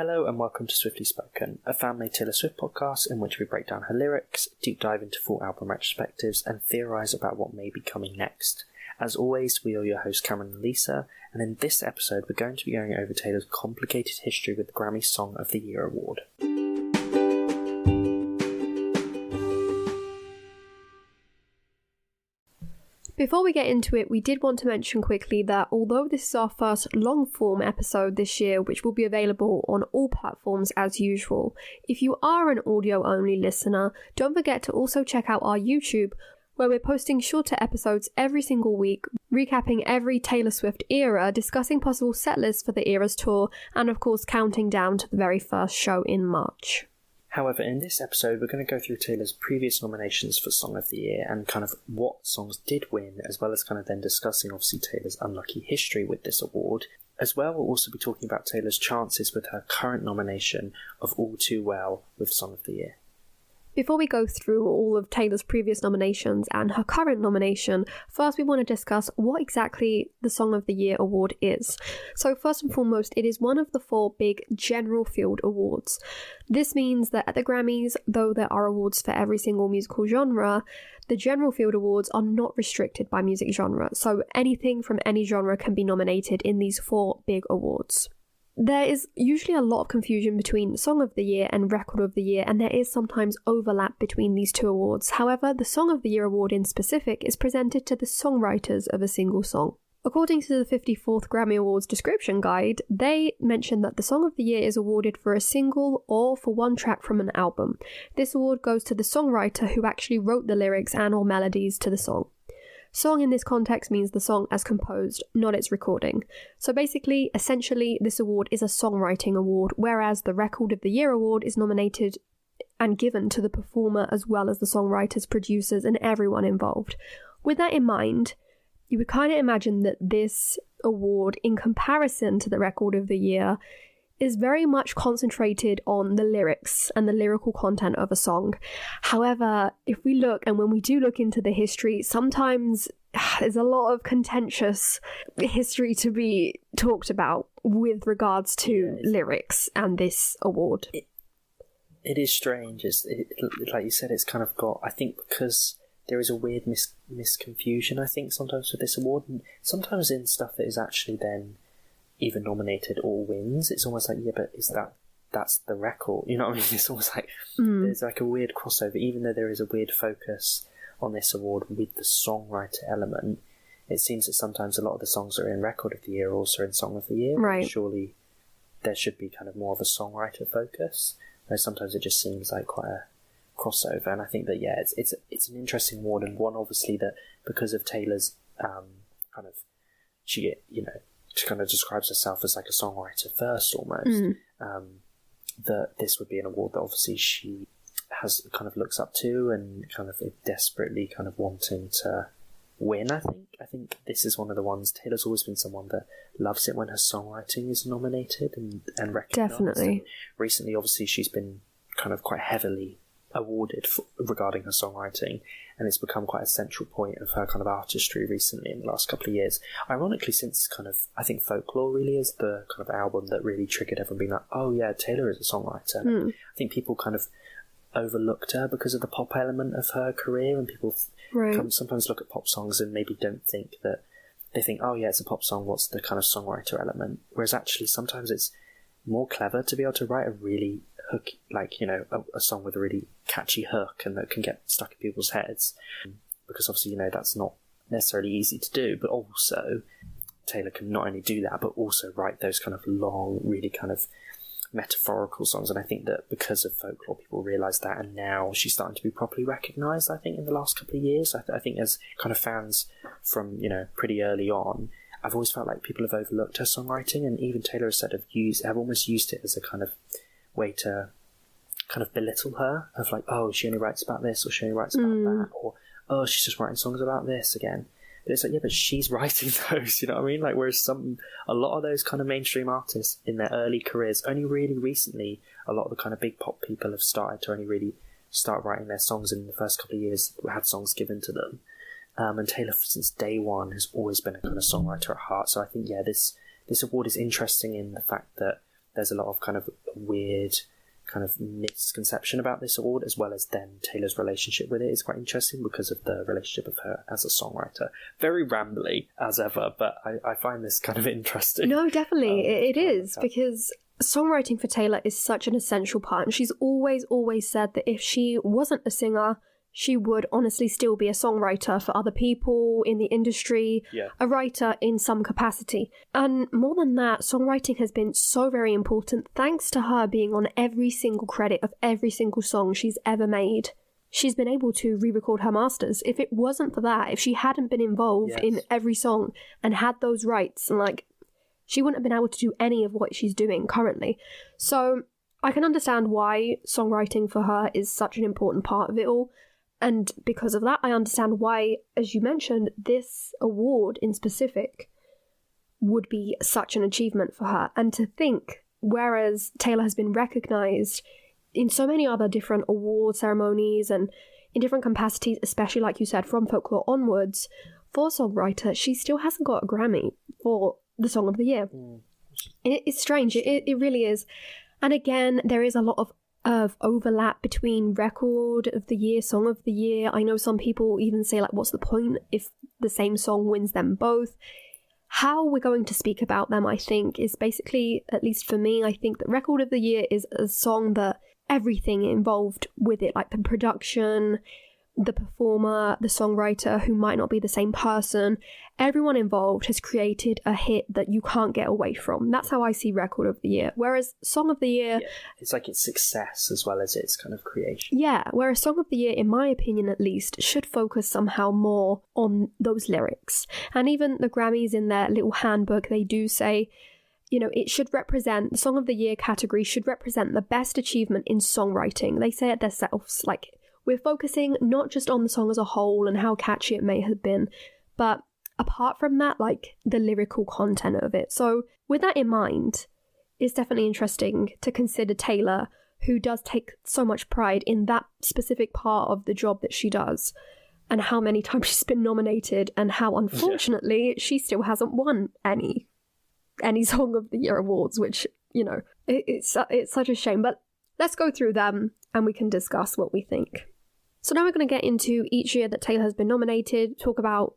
Hello and welcome to Swiftly Spoken, a family Taylor Swift podcast in which we break down her lyrics, deep dive into full album retrospectives, and theorise about what may be coming next. As always, we are your hosts Cameron and Lisa, and in this episode we're going to be going over Taylor's complicated history with the Grammy Song of the Year Award. Before we get into it, we did want to mention quickly that although this is our first long-form episode this year, which will be available on all platforms as usual, if you are an audio-only listener, don't forget to also check out our YouTube, where we're posting shorter episodes every single week, recapping every Taylor Swift era, discussing possible setlists for the Eras tour, and of course counting down to the very first show in March. However, in this episode, we're going to go through Taylor's previous nominations for Song of the Year and kind of what songs did win, as well as kind of then discussing, obviously, Taylor's unlucky history with this award. As well, we'll also be talking about Taylor's chances with her current nomination of All Too Well with Song of the Year. Before we go through all of Taylor's previous nominations and her current nomination, first we want to discuss what exactly the Song of the Year award is. So first and foremost, it is one of the 4 big general field awards. This means that at the Grammys, though there are awards for every single musical genre, the general field awards are not restricted by music genre, so anything from any genre can be nominated in these 4 big awards. There is usually a lot of confusion between Song of the Year and Record of the Year, and there is sometimes overlap between these 2 awards. However, the Song of the Year award in specific is presented to the songwriters of a single song. According to the 54th Grammy Awards description guide, they mention that the Song of the Year is awarded for a single or for one track from an album. This award goes to the songwriter who actually wrote the lyrics and or melodies to the song. Song in this context means the song as composed, not its recording. So basically, essentially, this award is a songwriting award, whereas the Record of the Year award is nominated and given to the performer as well as the songwriters, producers, and everyone involved. With that in mind, you would kind of imagine that this award, in comparison to the Record of the Year, is very much concentrated on the lyrics and the lyrical content of a song. However, if we look, and when we do look into the history, sometimes there's a lot of contentious history to be talked about with regards to lyrics and this award. It is strange. Like you said, it's kind of got, I think because there is a weird misconfusion, I think, sometimes with this award, and sometimes in stuff that is actually then either nominated or wins, it's almost like, yeah, but that's the record, you know what I mean? It's almost like there's like a weird crossover, even though there is a weird focus on this award with the songwriter element. It seems that sometimes a lot of the songs that are in Record of the Year are also in Song of the Year. Right. Surely there should be kind of more of a songwriter focus, whereas sometimes it just seems like quite a crossover. And I think that, yeah, it's an interesting award, and one obviously that because of Taylor's kind of, she kind of describes herself as like a songwriter first almost, that this would be an award that obviously she has kind of looks up to and kind of desperately kind of wanting to win. I think this is one of the ones. Taylor's always been someone that loves it when her songwriting is nominated and recognised. Definitely. And recently, obviously, she's been kind of quite heavily awarded regarding her songwriting, and it's become quite a central point of her kind of artistry recently in the last couple of years. Ironically, since kind of, I think Folklore really is the kind of album that really triggered everyone being like, oh yeah, Taylor is a songwriter. I think people kind of overlooked her because of the pop element of her career, and people sometimes look at pop songs and maybe don't think that, they think, oh yeah, it's a pop song, what's the kind of songwriter element? Whereas actually sometimes it's more clever to be able to write a really hook, like, you know, a song with a really catchy hook and that can get stuck in people's heads, because obviously, you know, that's not necessarily easy to do, but also Taylor can not only do that but also write those kind of long, really kind of metaphorical songs. And I think that because of Folklore, people realise that, and now she's starting to be properly recognised, I think, in the last couple of years. I think as kind of fans from, you know, pretty early on, I've always felt like people have overlooked her songwriting, and even Taylor has said have almost used it as a kind of way to kind of belittle her, of like, oh, she only writes about this, or she only writes about that, or oh, she's just writing songs about this again. But it's like, yeah, but she's writing those, you know what I mean? Like, whereas a lot of those kind of mainstream artists in their early careers, only really recently, a lot of the kind of big pop people have started to only really start writing their songs in the first couple of years, had songs given to them. And Taylor, since day one, has always been a kind of songwriter at heart. So I think, yeah, this award is interesting in the fact that there's a lot of kind of weird kind of misconception about this award, as well as then Taylor's relationship with it is quite interesting because of the relationship of her as a songwriter. Very rambly as ever, but I find this kind of interesting. No, definitely. It is, because songwriting for Taylor is such an essential part, and she's always said that if she wasn't a singer, she would honestly still be a songwriter for other people in the industry, a writer in some capacity. And more than that, songwriting has been so very important thanks to her being on every single credit of every single song she's ever made. She's been able to re-record her masters. If it wasn't for that, if she hadn't been involved in every song and had those rights, and like, she wouldn't have been able to do any of what she's doing currently. So I can understand why songwriting for her is such an important part of it all. And because of that, I understand why, as you mentioned, this award in specific would be such an achievement for her. And to think, whereas Taylor has been recognised in so many other different award ceremonies and in different capacities, especially like you said, from folklore onwards, for songwriter, she still hasn't got a Grammy for the Song of the Year. It's strange, it really is. And again, there is a lot of overlap between Record of the Year, Song of the Year. I know some people even say, like, what's the point if the same song wins them both? How we're going to speak about them, I think, is basically, at least for me, I think that Record of the Year is a song that everything involved with it, like the production, the performer, the songwriter, who might not be the same person, everyone involved has created a hit that you can't get away from. That's how I see Record of the Year. Whereas Song of the Year... it's like its success as well as its kind of creation. Yeah, whereas Song of the Year, in my opinion at least, should focus somehow more on those lyrics. And even the Grammys in their little handbook, they do say, you know, it should represent, the Song of the Year category should represent the best achievement in songwriting. They say it themselves, like, we're focusing not just on the song as a whole and how catchy it may have been, but apart from that, like, the lyrical content of it. So with that in mind, it's definitely interesting to consider Taylor, who does take so much pride in that specific part of the job that she does, and how many times she's been nominated, and how unfortunately she still hasn't won any Song of the Year awards, which, you know, it's such a shame. But let's go through them and we can discuss what we think. So now we're going to get into each year that Taylor has been nominated, talking about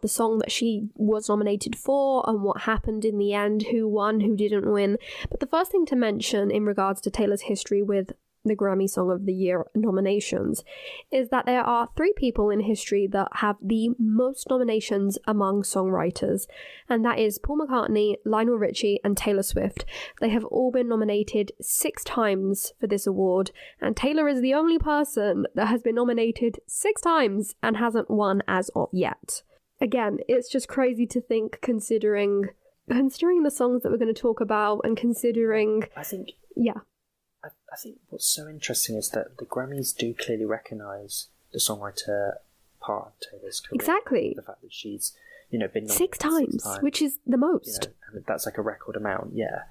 the song that she was nominated for and what happened in the end, who won, who didn't win. But the first thing to mention in regards to Taylor's history with the Grammy Song of the Year nominations is that there are 3 people in history that have the most nominations among songwriters, and that is Paul McCartney, Lionel Richie and Taylor Swift. They have all been nominated 6 times for this award, and Taylor is the only person that has been nominated 6 times and hasn't won as of yet. Again, it's just crazy to think, considering the songs that we're going to talk about, and considering... I think what's so interesting is that the Grammys do clearly recognise the songwriter part of Taylor's career. Exactly. The fact that she's, you know, been nominated 6 times, which is the most. You know, and that's like a record amount, yeah.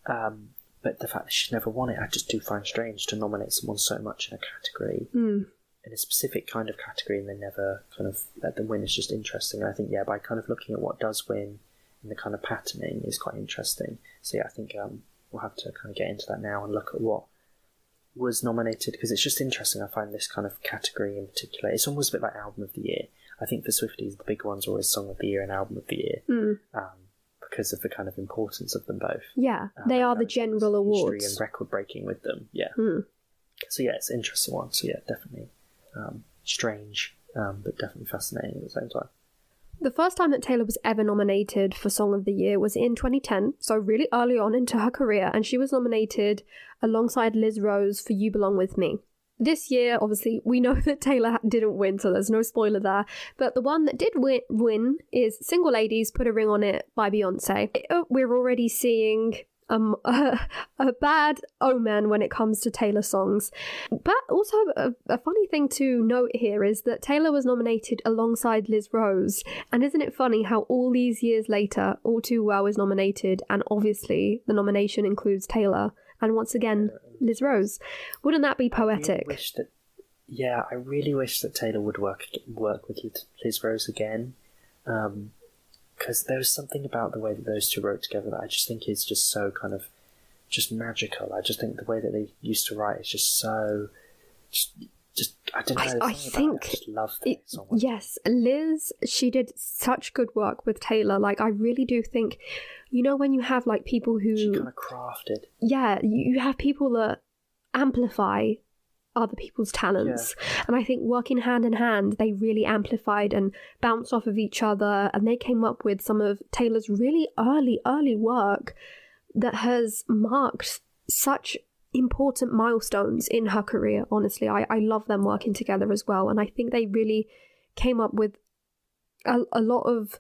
But the fact that she's never won it, I just do find strange to nominate someone so much in a category, in a specific kind of category, and they never kind of let them win. Is just interesting. And I think, by kind of looking at what does win and the kind of patterning is quite interesting. So I think we'll have to kind of get into that now and look at what was nominated, because it's just interesting. I find this kind of category in particular, it's almost a bit like Album of the Year. I think for Swifties, the big ones are always Song of the Year and Album of the Year, because of the kind of importance of them both. Yeah, they are the general awards. History and record breaking with them, So it's an interesting one. So definitely strange, but definitely fascinating at the same time. The first time that Taylor was ever nominated for Song of the Year was in 2010, so really early on into her career, and she was nominated alongside Liz Rose for You Belong With Me. This year, obviously, we know that Taylor didn't win, so there's no spoiler there, but the one that did win is Single Ladies, Put a Ring on It by Beyoncé. We're already seeing a bad omen when it comes to Taylor songs. But also a funny thing to note here is that Taylor was nominated alongside Liz Rose, and isn't it funny how all these years later All Too Well is nominated, and obviously the nomination includes Taylor and once again Liz Rose. Wouldn't that be poetic? I really wish that Taylor would work with Liz Rose again, because there was something about the way that those two wrote together that I just think is just so kind of just magical. I just think the way that they used to write is just so... Just I don't know. I think I just love that song. Yes, Liz, she did such good work with Taylor. Like, I really do think, you know, when you have like people who... She kind of crafted. Yeah, you have people that amplify other people's talents. Yeah. And I think working hand in hand, they really amplified and bounced off of each other, and they came up with some of Taylor's really early work that has marked such important milestones in her career. Honestly, I love them working together as well, and I think they really came up with a lot of,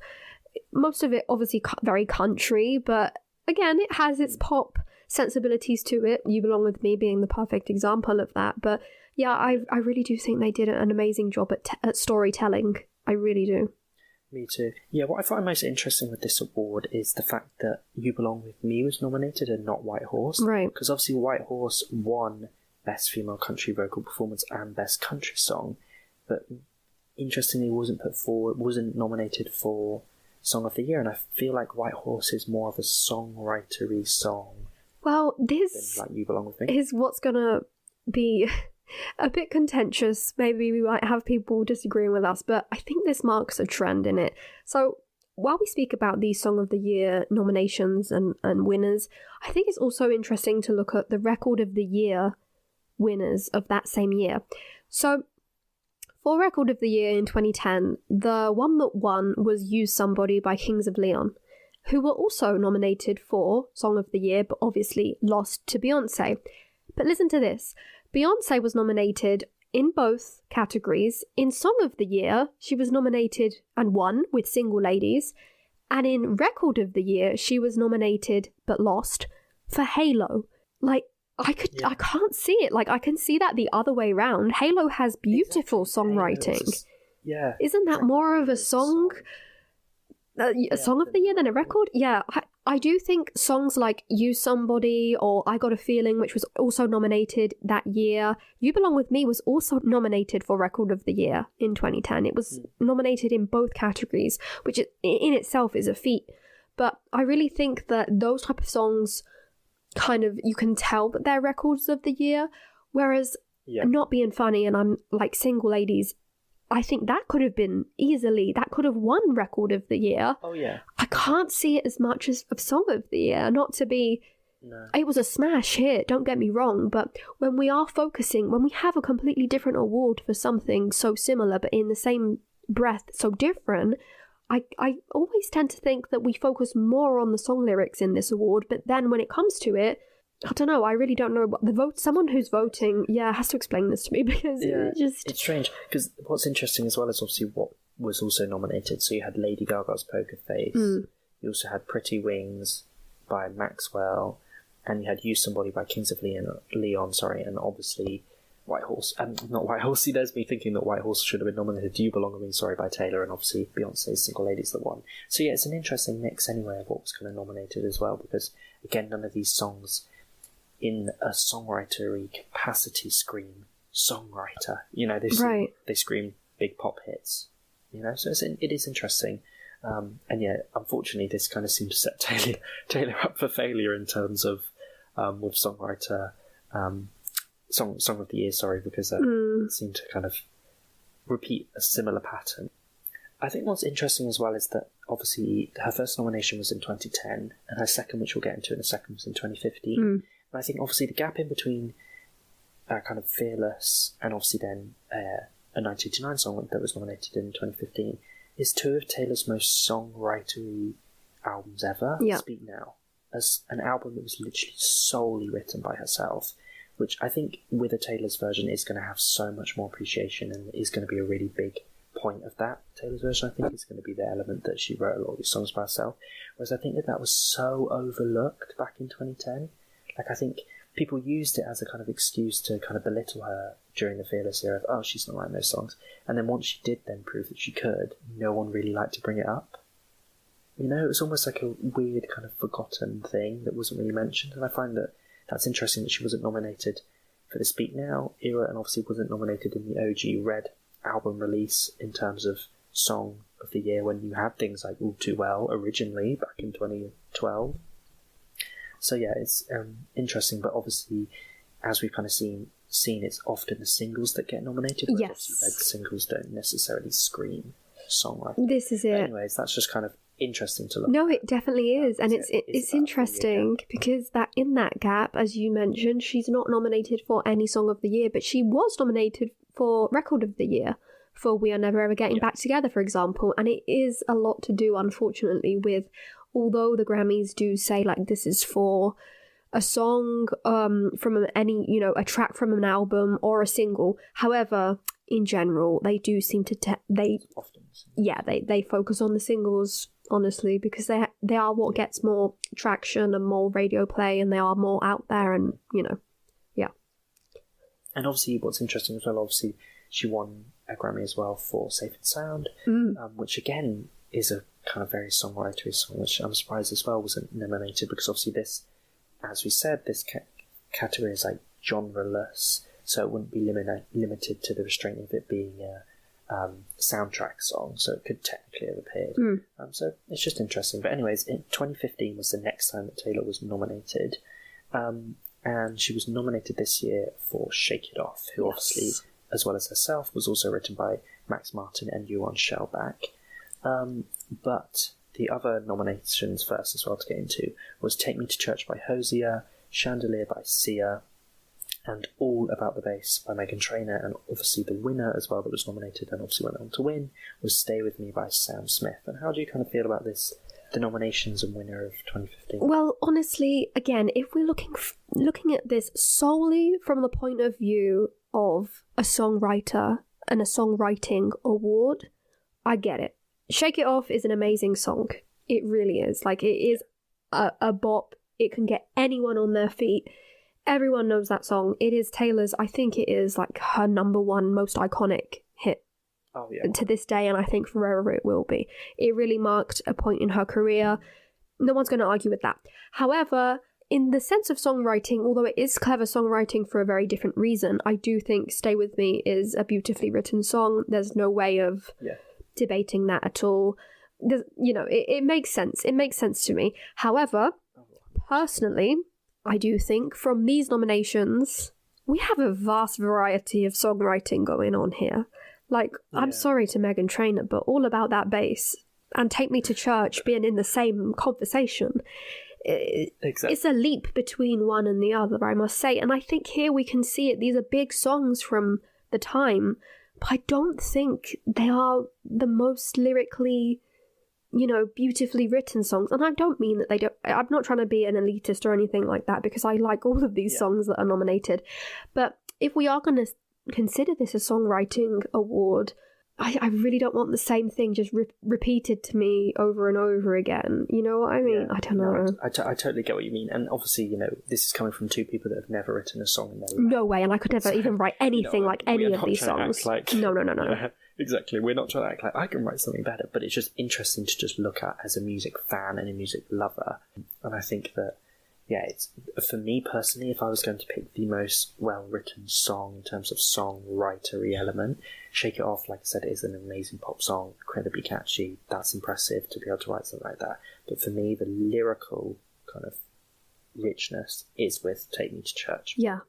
most of it obviously very country, but again, it has its pop sensibilities to it. You Belong With Me being the perfect example of that. But yeah, I really do think they did an amazing job at storytelling. I really do. Me too. Yeah, what I find most interesting with this award is the fact that You Belong With Me was nominated and not White Horse. Right. Because obviously White Horse won Best Female Country Vocal Performance and Best Country Song, but interestingly wasn't nominated for Song of the Year, and I feel like White Horse is more of a songwritery song. Well, this than, like, You Belong With Me is what's gonna be a bit contentious. Maybe we might have people disagreeing with us, but I think this marks a trend in it. So while we speak about these Song of the Year nominations and winners, I think it's also interesting to look at the Record of the Year winners of that same year. So for Record of the Year in 2010, the one that won was Use Somebody by Kings of Leon, who were also nominated for Song of the Year, but obviously lost to Beyoncé. But listen to this. Beyoncé was nominated in both categories. In Song of the Year, she was nominated and won with Single Ladies. And in Record of the Year, she was nominated but lost for Halo. Like, I can't see it. Like, I can see that the other way around. Halo has beautiful songwriting. Yeah. Isn't that more of a song? A Song of the Year than a record? Yeah, I do think songs like Use Somebody or I Got a Feeling, which was also nominated that year. You Belong With Me was also nominated for Record of the Year in 2010. It was nominated in both categories, which in itself is a feat. But I really think that those type of songs kind of, you can tell that they're Records of the Year, whereas Not Being Funny and I'm like Single Ladies, I think that could have won Record of the Year. Oh, yeah. I can't see it as much as of Song of the Year. Not to be... No. It was a smash hit, don't get me wrong, but when we have a completely different award for something so similar, but in the same breath so different, I always tend to think that we focus more on the song lyrics in this award, but then when it comes to it, I don't know. I really don't know what someone who's voting, has to explain this to me because it's strange. Because what's interesting as well is obviously what was also nominated. So you had Lady Gaga's Poker Face. You also had Pretty Wings by Maxwell, and you had Use Somebody by Kings of Leon. And obviously White Horse. Not White Horse. There's me thinking that White Horse should have been nominated. You Belong With Me, by Taylor, and obviously Beyonce's Single Ladies that won. So yeah, it's an interesting mix anyway of what was kind of nominated as well, because again, none of these songs in a songwritery capacity scream songwriter. You know, they scream big pop hits. You know, so it is interesting. And yeah, unfortunately, this kind of seems to set Taylor up for failure in terms of with songwriter song of the year. Because it seemed to kind of repeat a similar pattern. I think what's interesting as well is that obviously her first nomination was in 2010, and her second, which we'll get into in a second, was in 2015. And I think obviously the gap in between kind of Fearless and obviously then a 1989 song that was nominated in 2015 is two of Taylor's most songwritery albums ever. Yeah. Speak Now, as an album that was literally solely written by herself, which I think with a Taylor's version is going to have so much more appreciation and is going to be a really big point of that. Taylor's version, I think, is going to be the element that she wrote a lot of these songs by herself, whereas I think that was so overlooked back in 2010. Like, I think people used it as a kind of excuse to kind of belittle her during the Fearless era of, oh, she's not writing those songs. And then once she did then prove that she could, no one really liked to bring it up. You know, it was almost like a weird kind of forgotten thing that wasn't really mentioned. And I find that that's interesting that she wasn't nominated for the Speak Now era and obviously wasn't nominated in the OG Red album release in terms of Song of the Year when you had things like All Too Well originally back in 2012. So yeah, it's interesting, but obviously, as we've kind of seen it's often the singles that get nominated. Yes. Obviously, the singles don't necessarily scream songwriting. This is it. But anyways, that's just kind of interesting to look No, at. it definitely is, and it's interesting because that in that gap, as you mentioned, she's not nominated for any Song of the Year, but she was nominated for Record of the Year for We Are Never Ever Getting Back Together, for example, and it is a lot to do, unfortunately, with, although the Grammys do say like this is for a song from any, you know, a track from an album or a single. However, in general, they do seem to they focus on the singles, honestly, because they are what gets more traction and more radio play, and they are more out there, and you know, yeah. And obviously, what's interesting as well, obviously, she won a Grammy as well for Safe and Sound, which again is a kind of very songwritery song, which I'm surprised as well wasn't nominated, because obviously this, as we said, this category is like genreless, so it wouldn't be limited to the restraint of it being a soundtrack song, so it could technically have appeared. So it's just interesting. But anyways, in 2015 was the next time that Taylor was nominated, and she was nominated this year for Shake It Off, who obviously, as well as herself, was also written by Max Martin and Yuan Shellback. But the other nominations first as well to get into was Take Me to Church by Hosier, Chandelier by Sia, and All About the Bass by Meghan Trainor, and obviously the winner as well that was nominated and obviously went on to win was Stay With Me by Sam Smith. And how do you kind of feel about this, the nominations and winner of 2015? Well, honestly, again, if we're looking at this solely from the point of view of a songwriter and a songwriting award, I get it. Shake It Off is an amazing song. It really is. Like, it is a bop. It can get anyone on their feet. Everyone knows that song. It is Taylor's, I think it is like her number one most iconic hit to this day, and I think forever it will be. It really marked a point in her career. No one's going to argue with that. However, in the sense of songwriting, although it is clever songwriting for a very different reason, I do think Stay With Me is a beautifully written song. There's no way of debating that at all. You know, it makes sense. It makes sense to me. However, personally, I do think from these nominations, we have a vast variety of songwriting going on here. Like, I'm sorry to Meghan Trainor, but All About That Bass and Take Me to Church being in the same conversation, it's a leap between one and the other, I must say. And I think here we can see it. These are big songs from the time, but I don't think they are the most lyrically, you know, beautifully written songs. And I don't mean that they don't, I'm not trying to be an elitist or anything like that, because I like all of these songs that are nominated. But if we are going to consider this a songwriting award, I really don't want the same thing just repeated to me over and over again. You know what I mean? I don't know. I totally get what you mean. And obviously, you know, this is coming from two people that have never written a song in their life. No way. And I could never even write anything like any of these songs. No. Exactly. We're not trying to act like I can write something better, but it's just interesting to just look at as a music fan and a music lover. And I think that, yeah, it's, for me personally, if I was going to pick the most well-written song in terms of songwritery element, Shake It Off, like I said, is an amazing pop song, incredibly catchy. That's impressive to be able to write something like that. But for me, the lyrical kind of richness is with Take Me to Church. Yeah.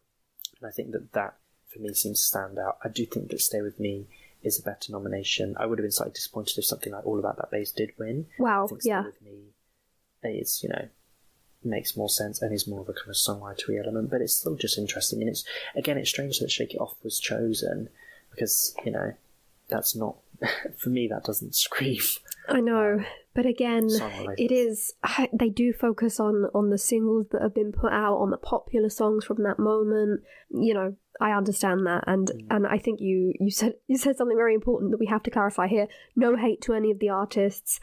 And I think that for me seems to stand out. I do think that Stay With Me is a better nomination. I would have been slightly disappointed if something like All About That Bass did win. Wow, I think Stay With Me is, you know, makes more sense and is more of a kind of songwritery element, but it's still just interesting. And it's strange that Shake It Off was chosen, because, you know, that's not, for me, that doesn't scream. I know, but again, it is, they do focus on the singles that have been put out, on the popular songs from that moment. You know, I understand that, and I think you said something very important that we have to clarify here. No hate to any of the artists.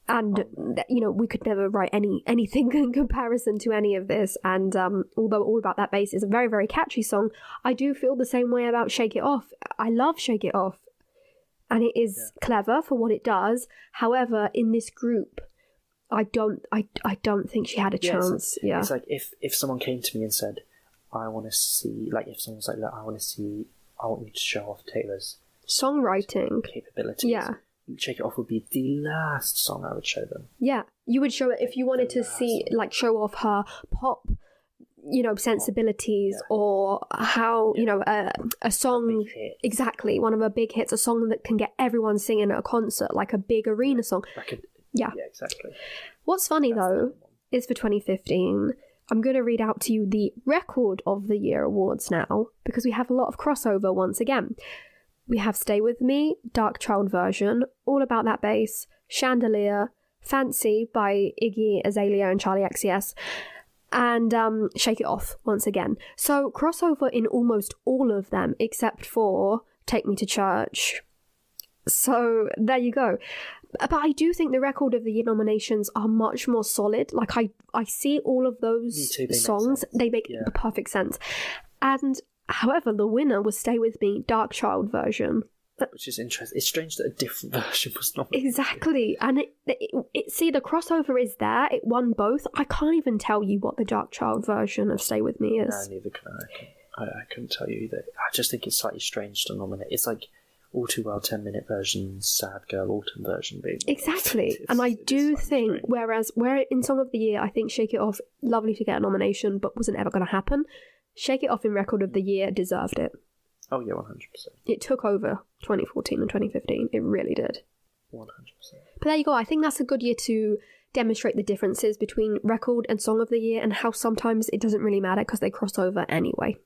And, you know, we could never write anything in comparison to any of this. And although All About That Bass is a very, very catchy song, I do feel the same way about Shake It Off. I love Shake It Off. And it is clever for what it does. However, in this group, I don't think she had a chance. It's like if someone came to me and said, I want to see, like if someone's like, look, I want you to show off Taylor's songwriting capabilities. Yeah. Shake It Off would be the last song I would show them. Yeah, You would show it if you wanted to see, like, show off her pop, sensibilities, or how, a song, exactly, one of her big hits, a song that can get everyone singing at a concert, like a big arena song. Yeah, exactly. What's funny, though, is for 2015, I'm going to read out to you the Record of the Year awards now, because we have a lot of crossover once again. We have Stay With Me, Dark Child version, All About That Bass, Chandelier, Fancy by Iggy Azalea and Charlie XCX, and Shake It Off once again. So crossover in almost all of them except for Take Me to Church. So there you go. But I do think the Record of the Year nominations are much more solid. Like, I see all of those songs. They make the perfect sense. And however, the winner was Stay With Me, Dark Child version. Which is interesting. It's strange that a different version was nominated. Exactly. And it see, the crossover is there. It won both. I can't even tell you what the Dark Child version of Stay With Me is. No, neither can I. I couldn't tell you either. I just think it's slightly strange to nominate. It's like All Too Well 10-minute version, Sad Girl Autumn version. Exactly. And I do think, strange. Whereas in Song of the Year, I think Shake It Off, lovely to get a nomination, but wasn't ever going to happen. Shake It Off in Record of the Year deserved it. Oh, yeah, 100%. It took over 2014 and 2015. It really did. 100%. But there you go. I think that's a good year to demonstrate the differences between Record and Song of the Year and how sometimes it doesn't really matter because they cross over anyway.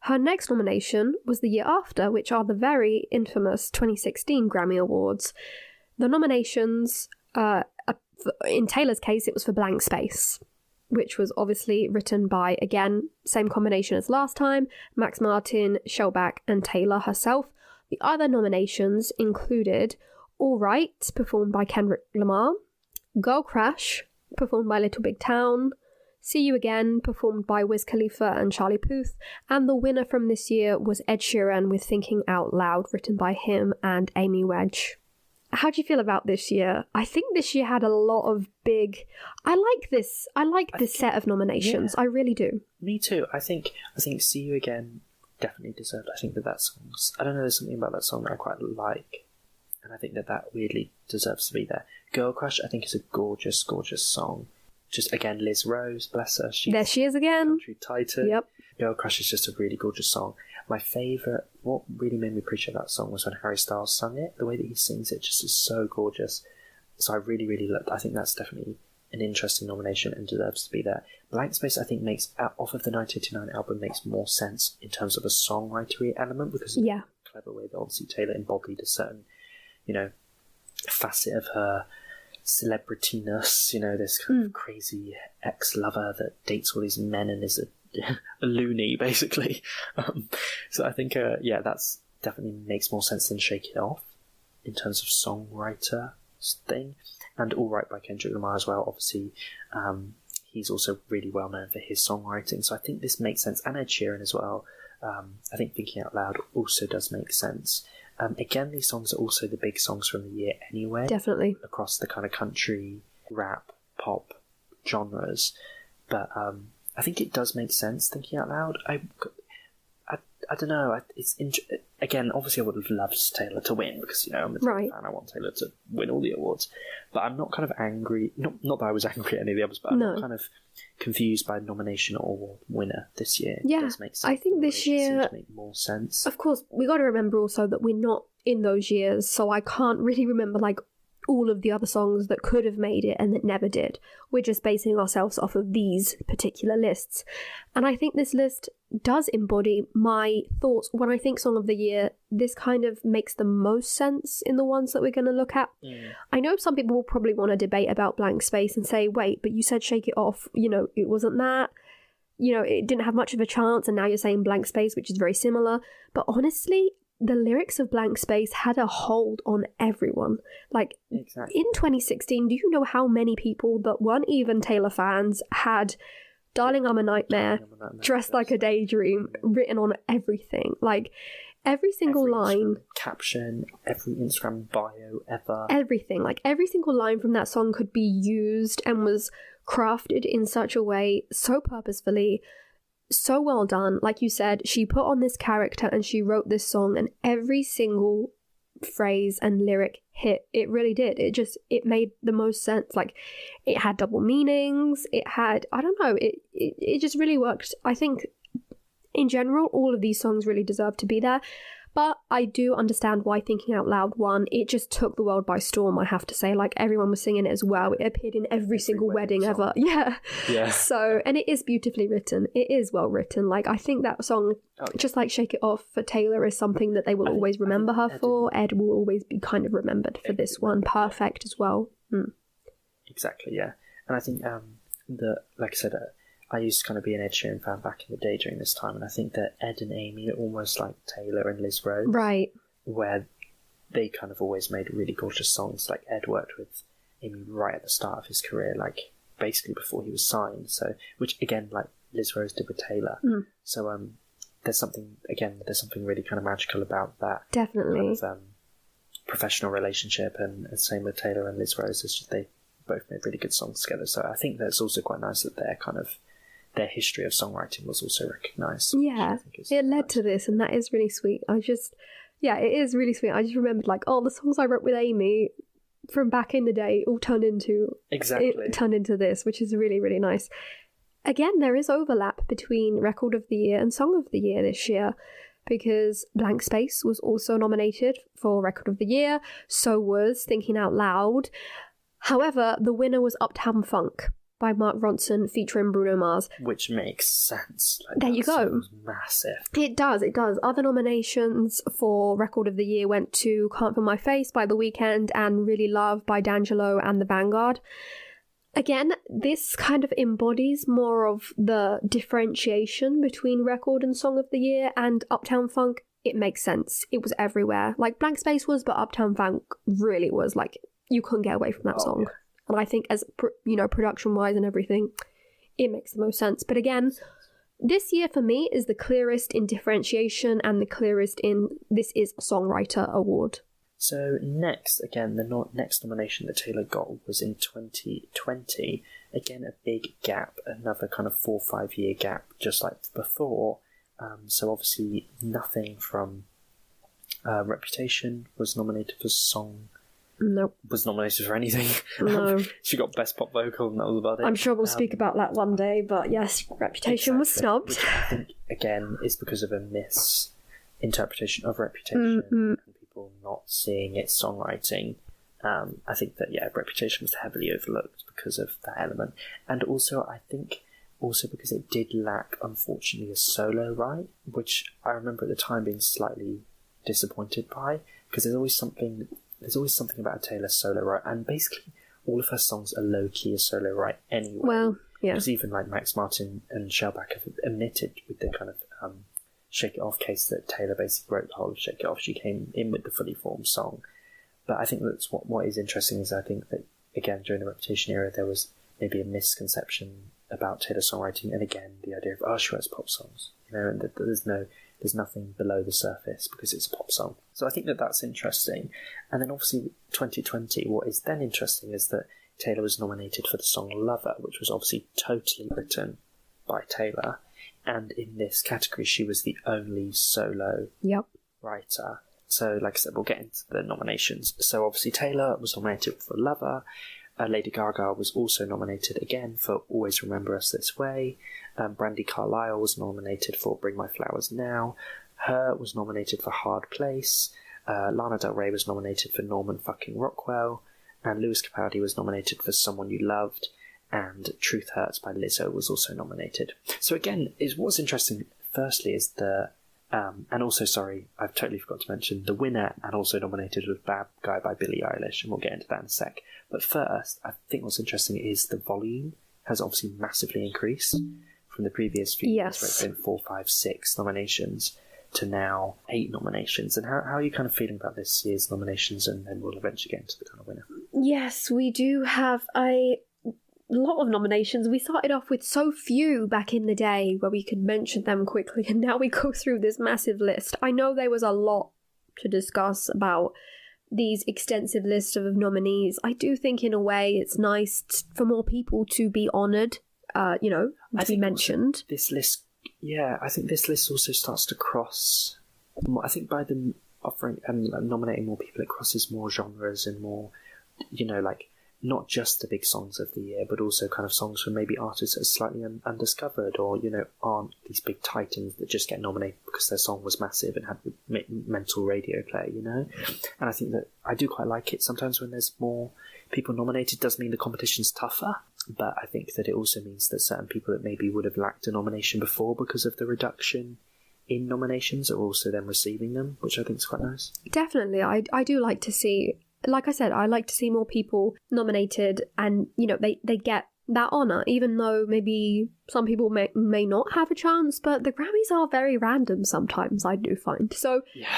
Her next nomination was the year after, which are the very infamous 2016 Grammy Awards. The nominations, in Taylor's case, it was for Blank Space, which was obviously written by, again, same combination as last time, Max Martin, Shellback, and Taylor herself. The other nominations included All Right, performed by Kendrick Lamar, Girl Crash, performed by Little Big Town, See You Again, performed by Wiz Khalifa and Charlie Puth, and the winner from this year was Ed Sheeran with Thinking Out Loud, written by him and Amy Wedge. How do you feel about this year? I think this year had a lot of big... I like this set of nominations. Yeah. I really do. Me too. I think See You Again definitely deserved. I think that song's... I don't know, there's something about that song that I quite like. And I think that weirdly deserves to be there. Girl Crush, I think, is a gorgeous, gorgeous song. Just, again, Liz Rose, bless her. There she is again. Country Titan. Yep. Girl Crush is just a really gorgeous song. My favourite, what really made me appreciate that song was when Harry Styles sung it. The way that he sings it just is so gorgeous. So I really, really loved. I think that's definitely an interesting nomination and deserves to be there. Blank Space, I think, makes, off of the 1989 album, makes more sense in terms of a songwritery element because of the clever way that obviously Taylor embodied a certain, facet of her celebrityness, this kind of crazy ex-lover that dates all these men and is a loony, basically. So I think, that's definitely makes more sense than Shake It Off in terms of songwriter thing. And All Right by Kendrick Lamar as well. Obviously, he's also really well known for his songwriting. So I think this makes sense. And Ed Sheeran as well. I think Thinking Out Loud also does make sense. Again, these songs are also the big songs from the year anyway. Definitely. Across the kind of country, rap, pop genres. But I think it does make sense, Thinking Out Loud. I don't know. Again, obviously I would have loved Taylor to win because, I'm a Taylor fan. I want Taylor to win all the awards. But I'm not kind of angry. Not that I was angry at any of the others, but I'm not kind of confused by nomination or winner this year. Yeah, it does make sense. I think this year seems to make more sense. Of course, we got to remember also that we're not in those years, so I can't really remember all of the other songs that could have made it and that never did. We're just basing ourselves off of these particular lists. And I think this list does embody my thoughts. When I think Song of the Year, this kind of makes the most sense in the ones that we're going to look at. I know some people will probably want to debate about Blank Space and say, wait, but you said Shake It Off, it wasn't that. It didn't have much of a chance, and now you're saying Blank Space, which is very similar. But honestly, the lyrics of Blank Space had a hold on everyone. Exactly. In 2016, do you know how many people that weren't even Taylor fans had Darling I'm a Nightmare, Dressed Like a Daydream written on everything? Every single line, caption, every Instagram bio ever, everything. Every single line from that song could be used and was crafted in such a way, so purposefully, so well done. Like you said, she put on this character and she wrote this song, and every single phrase and lyric hit. It really did. It made the most sense. Like, it had double meanings. It had, I don't know, it just really worked. I think in general, all of these songs really deserve to be there. But I do understand why Thinking Out Loud won. It just took the world by storm, I have to say. Like, everyone was singing it as well. It appeared in every single wedding ever. Yeah. So, and it is beautifully written. It is well written. Like, I think that song, just like Shake It Off for Taylor, is something that they will always remember her for. Ed will always be kind of remembered for this one. Perfect as well. Exactly, yeah. And I think like I said, I used to kind of be an Ed Sheeran fan back in the day during this time, and I think that Ed and Amy are almost like Taylor and Liz Rose. Right. Where they kind of always made really gorgeous songs. Like, Ed worked with Amy right at the start of his career, like, basically before he was signed. So, which, again, like Liz Rose did with Taylor. So, there's something really kind of magical about that. Definitely. Kind of, professional relationship, and same with Taylor and Liz Rose. It's just they both made really good songs together. So I think that's also quite nice that their history of songwriting was also recognised. Yeah, it led to this, and that is really sweet. It is really sweet. I just remembered, like, the songs I wrote with Amy from back in the day all turned into this, which is really, really nice. Again, there is overlap between Record of the Year and Song of the Year this year, because Blank Space was also nominated for Record of the Year, so was Thinking Out Loud. However, the winner was Uptown Funk by Mark Ronson featuring Bruno Mars. Which makes sense. Like, there you go. Massive. It does. Other nominations for Record of the Year went to Can't Feel My Face by The Weeknd and Really Love by D'Angelo and The Vanguard. Again, this kind of embodies more of the differentiation between Record and Song of the Year, and Uptown Funk, it makes sense. It was everywhere. Like Blank Space was, but Uptown Funk really was. Like, you couldn't get away from that song. Yeah. And I think as, production-wise and everything, it makes the most sense. But again, this year for me is the clearest in differentiation and the clearest in this is a songwriter award. So next, again, the next nomination that Taylor got was in 2020. Again, a big gap, another kind of 4 or 5 year gap, just like before. So obviously nothing from Reputation was nominated for song. Nope. Was nominated for anything. No. She got Best Pop Vocal, and that was about it. I'm sure we'll speak about that one day, but yes, Reputation was snubbed. Which I think, again, is because of a misinterpretation of Reputation and people not seeing its songwriting. I think that, Reputation was heavily overlooked because of that element. And also, I think, because it did lack, unfortunately, a solo write, which I remember at the time being slightly disappointed by, because there's always something about a Taylor solo write, and basically all of her songs are low-key a solo write anyway. Well, yeah. Because even like Max Martin and Shellback have admitted with the kind of Shake It Off case that Taylor basically wrote the whole of Shake It Off. She came in with the fully formed song. But I think that's what is interesting is I think that, again, during the Reputation era, there was maybe a misconception about Taylor songwriting, and again, the idea of, she writes pop songs. And that there's nothing below the surface because it's a pop song. So I think that that's interesting. And then obviously 2020, what is then interesting is that Taylor was nominated for the song Lover, which was obviously totally written by Taylor. And in this category, she was the only solo writer. So like I said, we'll get into the nominations. So obviously Taylor was nominated for Lover. Lady Gaga was also nominated again for Always Remember Us This Way. Brandi Carlile was nominated for Bring My Flowers Now. Her was nominated for Hard Place. Lana Del Rey was nominated for Norman fucking Rockwell. And Lewis Capaldi was nominated for Someone You Loved. And Truth Hurts by Lizzo was also nominated. So again, what's interesting, firstly, is and also, sorry, I've totally forgot to mention, the winner and also nominated was Bad Guy by Billie Eilish, and we'll get into that in a sec. But first, I think what's interesting is the volume has obviously massively increased from the previous few years, where it's been 4, 5, 6 nominations to now 8 nominations. And how are you kind of feeling about this year's nominations, and then we'll eventually get into the kind of winner? Yes, we do have a lot of nominations. We started off with so few back in the day where we could mention them quickly, and now we go through this massive list. I know there was a lot to discuss about these extensive lists of nominees. I do think in a way it's nice for more people to be honoured, to be mentioned. This list, I think this list also starts to cross. I think by the offering and nominating more people, it crosses more genres and more, like, not just the big songs of the year, but also kind of songs from maybe artists that are slightly undiscovered, or, aren't these big titans that just get nominated because their song was massive and had mental radio play, And I think that I do quite like it. Sometimes when there's more people nominated, does mean the competition's tougher, but I think that it also means that certain people that maybe would have lacked a nomination before because of the reduction in nominations are also then receiving them, which I think is quite nice. Definitely. I do like to see, like I said, I like to see more people nominated and, they get that honour, even though maybe some people may not have a chance, but the Grammys are very random sometimes, I do find. So, yeah.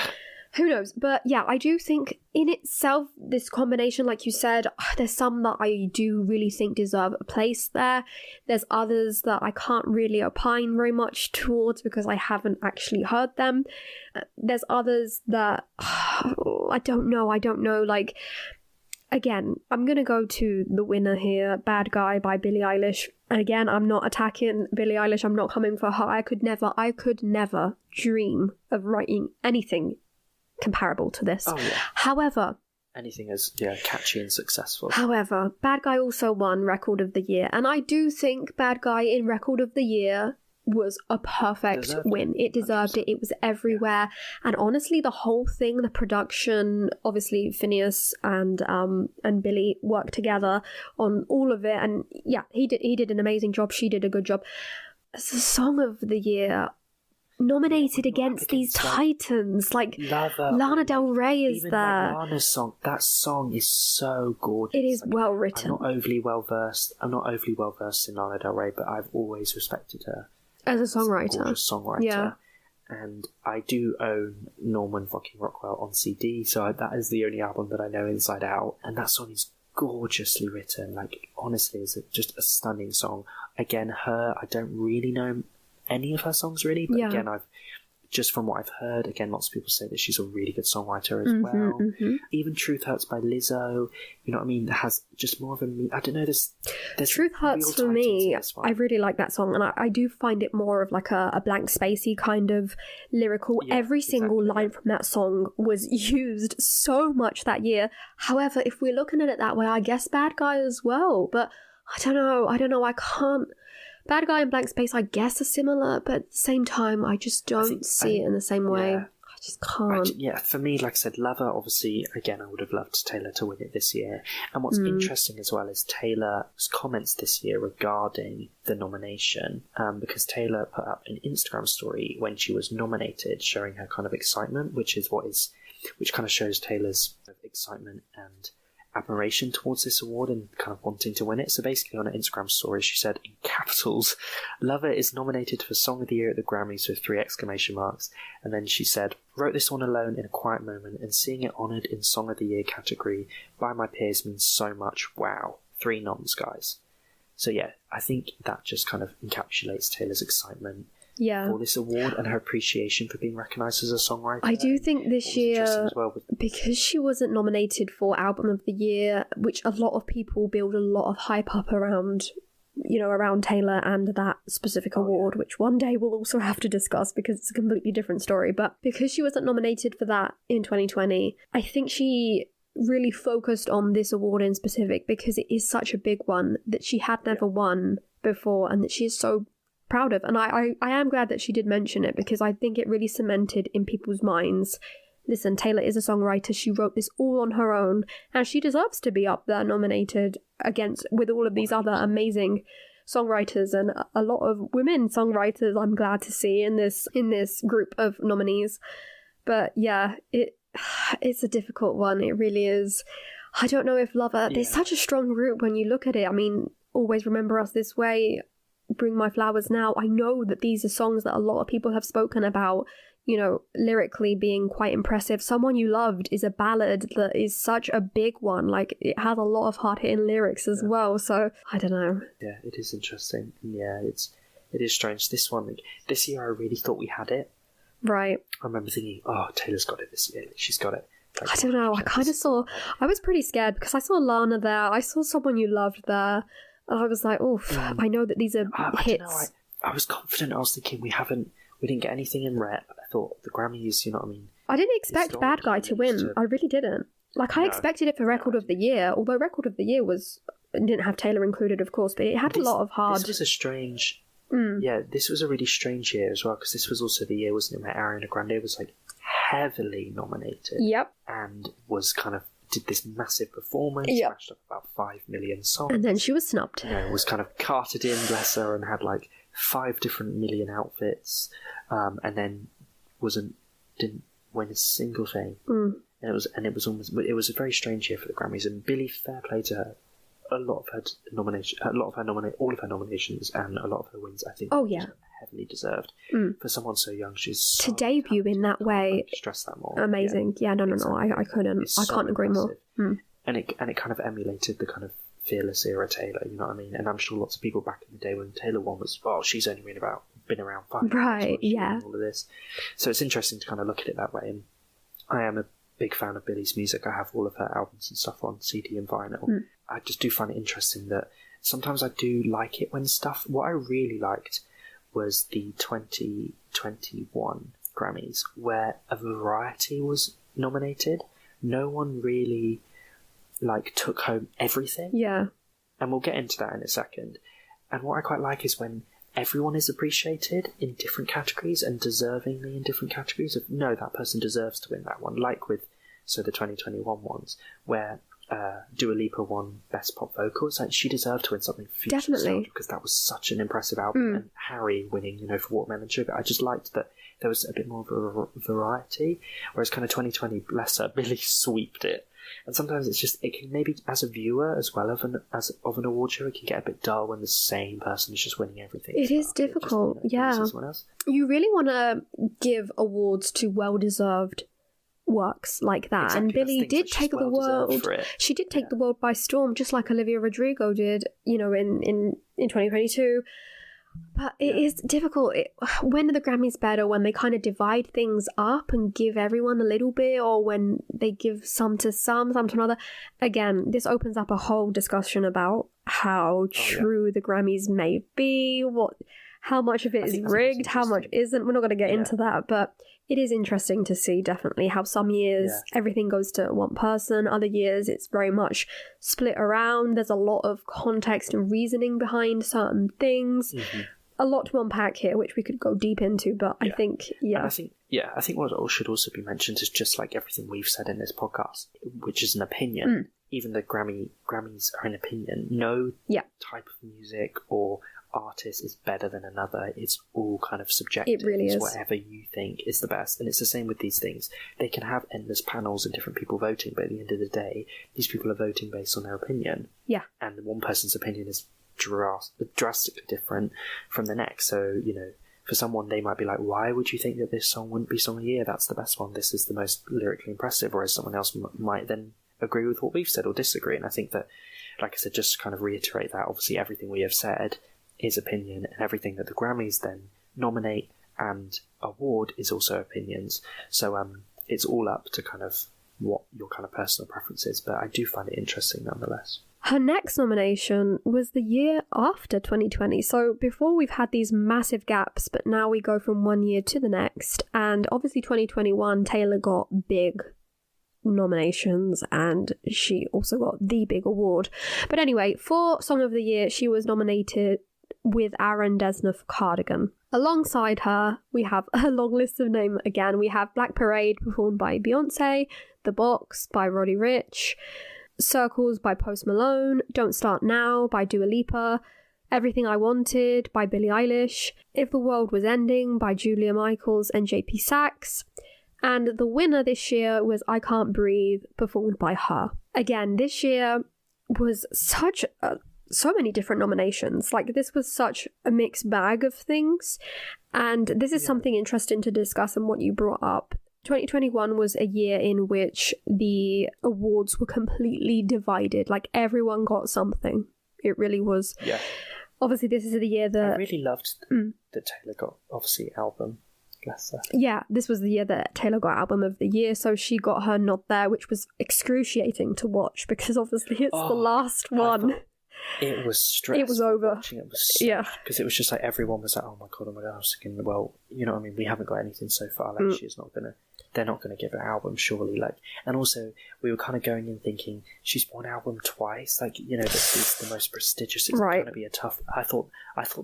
Who knows? But yeah, I do think in itself, this combination, like you said, there's some that I do really think deserve a place there. There's others that I can't really opine very much towards because I haven't actually heard them. There's others that I don't know. Like, again, I'm going to go to the winner here, Bad Guy by Billie Eilish. And again, I'm not attacking Billie Eilish. I'm not coming for her. I could never dream of writing anything comparable to this. Oh, yeah. However, anything as catchy and successful. However, Bad Guy also won Record of the Year, and I do think Bad Guy in Record of the Year was a perfect win. It deserved it. It was everywhere, and honestly, the whole thing, the production, obviously Phineas and Billy worked together on all of it, and yeah, he did an amazing job. She did a good job. As a Song of the Year, nominated against these titans like Lana Del Rey is even there. Like Lana's song, that song is so gorgeous. It is well written. I'm not overly well versed in Lana Del Rey, but I've always respected her as a songwriter. Gorgeous songwriter. Yeah. And I do own Norman fucking Rockwell on CD, so that is the only album that I know inside out. And that song is gorgeously written. Like, honestly, it's just a stunning song. Again, I don't really know any of her songs really, but again, I've just from what I've heard, again, lots of people say that she's a really good songwriter as well. Even Truth Hurts by Lizzo, you know what I mean, has just more of a, I don't know, there's Truth Hurts for me, I really like that song, and I do find it more of like a blank spacey kind of lyrical. Every single line from that song was used so much that year. However, if we're looking at it that way, I guess Bad Guy as well, but I don't know, I can't. Bad Guy and Blank Space, I guess, are similar, but at the same time, I just don't see it in the same way. I just can't. For me, like I said, Lover, obviously, again, I would have loved Taylor to win it this year. And what's interesting as well is Taylor's comments this year regarding the nomination, because Taylor put up an Instagram story when she was nominated, showing her kind of excitement, which kind of shows Taylor's excitement and admiration towards this award and kind of wanting to win it. So basically on her Instagram story she said in capitals, Lover is nominated for Song of the Year at the Grammys with 3 exclamation marks, and then she said, wrote this one alone in a quiet moment and seeing it honoured in Song of the Year category by my peers means so much. Wow. 3 noms, guys. So yeah, I think that just kind of encapsulates Taylor's excitement for this award and her appreciation for being recognised as a songwriter. I do think this year, because she wasn't nominated for Album of the Year, which a lot of people build a lot of hype up around, around Taylor and that specific award, which one day we'll also have to discuss because it's a completely different story. But because she wasn't nominated for that in 2020, I think she really focused on this award in specific because it is such a big one that she had never won before and that she is so proud of. And I am glad that she did mention it because I think it really cemented in people's minds, listen, Taylor is a songwriter, she wrote this all on her own and she deserves to be up there nominated with all of these other amazing songwriters and a lot of women songwriters I'm glad to see in this group of nominees. But yeah, it's a difficult one, it really is. I don't know if Lover, there's such a strong group when you look at it. I mean, Always Remember Us This Way, Bring My Flowers Now. I know that these are songs that a lot of people have spoken about, lyrically being quite impressive. Someone You Loved is a ballad that is such a big one. Like, it has a lot of hard-hitting lyrics as well. So, I don't know. Yeah, it is interesting. Yeah, it is strange. This year I really thought we had it. Right. I remember thinking, Taylor's got it this year. Like, she's got it. Like, I don't know. I was pretty scared because I saw Lana there. I saw Someone You Loved there. And I was like, oof, I know that these are hits. I was confident. I was thinking we didn't get anything in rep. I thought the Grammys, you know what I mean? I didn't expect Bad Guy to win. I really didn't. Like, I expected it for Record of the Year, although Record of the Year didn't have Taylor included, of course, but it had a lot of hard... This was a strange... Yeah, this was a really strange year as well, because this was also the year, wasn't it, where Ariana Grande was, like, heavily nominated. Yep. And was kind of... did this massive performance, smashed up about 5 million songs. And then she was snubbed. You know, was kind of carted in, bless her, and had, like, 5 different million outfits, and then didn't win a single thing. And it was a very strange year for the Grammys. And Billie, fair play to her. All of her nominations and a lot of her wins, I think, heavily deserved. For someone so young, she's to debut in that way. Stress that more. Amazing. Yeah, no, I couldn't. I can't agree more. And it kind of emulated the kind of fearless era Taylor. You know what I mean? And I'm sure lots of people back in the day when Taylor won was, she's only been around 5 years. Right. Yeah. All of this. So it's interesting to kind of look at it that way. And I am a big fan of Billie's music. I have all of her albums and stuff on CD and vinyl. I just do find it interesting that sometimes I do like it when what I really liked was the 2021 Grammys, where a variety was nominated. No one really took home everything. Yeah. And we'll get into that in a second. And what I quite like is when everyone is appreciated in different categories and deservingly in different categories of, no, that person deserves to win that one. Like with the 2021 ones, where Dua Lipa won Best Pop Vocals. She deserved to win something for Future Definitely, because that was such an impressive album. And Harry winning, for Watermelon Sugar. I just liked that there was a bit more of a variety. Whereas kind of 2020, bless her, Billie sweeped it. And sometimes it can maybe, as a viewer as well of an award show, it can get a bit dull when the same person is just winning everything. It is difficult, yeah. You really want to give awards to well-deserved works like that. Exactly, and Billie did take the world. She did take the world by storm, just like Olivia Rodrigo did, in 2022. But it is difficult. When are the Grammys better? When they kind of divide things up and give everyone a little bit, or when they give some to another? Again, this opens up a whole discussion about how true the Grammys may be, how much of it is rigged, how much isn't. We're not going to get into that, but it is interesting to see, definitely, how some years everything goes to one person, other years it's very much split around. There's a lot of context and reasoning behind certain things. A lot to unpack here, which we could go deep into, but I think, I think what should also be mentioned is just like everything we've said in this podcast, which is an opinion. Even the Grammys are an opinion. No type of music or artist is better than another. It's all kind of subjective. It really is. Whatever you think is the best. And it's the same with these things. They can have endless panels and different people voting, but at the end of the day, these people are voting based on their opinion. Yeah. And one person's opinion is drastically different from the next. So, for someone, they might be like, why would you think that this song wouldn't be Song of the Year? That's the best one. This is the most lyrically impressive. Whereas someone else might then agree with what we've said or disagree. And I think that, like I said, just to kind of reiterate that, obviously everything we have said is opinion, and everything that the Grammys then nominate and award is also opinions. So it's all up to kind of what your kind of personal preference is, but I do find it interesting nonetheless. Her next nomination was the year after 2020. So before we've had these massive gaps, but now we go from one year to the next. And obviously 2021, Taylor got big nominations and she also got the big award. But anyway, for Song of the Year, she was nominated with Aaron Dessner for Cardigan. Alongside her, we have a long list of names again. We have Black Parade performed by Beyoncé, The Box by Roddy Ricch, Circles by Post Malone, Don't Start Now by Dua Lipa, Everything I Wanted by Billie Eilish, If the World Was Ending by Julia Michaels and JP Sachs, and the winner this year was I Can't Breathe, performed by her. Again, this year was so many different nominations. Like, this was such a mixed bag of things, and this is something interesting to discuss and what you brought up. 2021 was a year in which the awards were completely divided. Like, everyone got something. It really was. Yeah. Obviously, this is the year that... I really loved that Taylor got, obviously, album. Bless her. Yeah, this was the year that Taylor got Album of the Year, so she got her nod there, which was excruciating to watch, because obviously it's the last one. It was stressful. It was over. Watching it was so, because it was just like everyone was like, oh my god, oh my god. I was thinking, well, you know what I mean? We haven't got anything so far. Like, they're not gonna give an album, surely. Like, and also we were kind of going in thinking she's won album twice. Like, you know, this is the most prestigious. It's gonna be a tough. I thought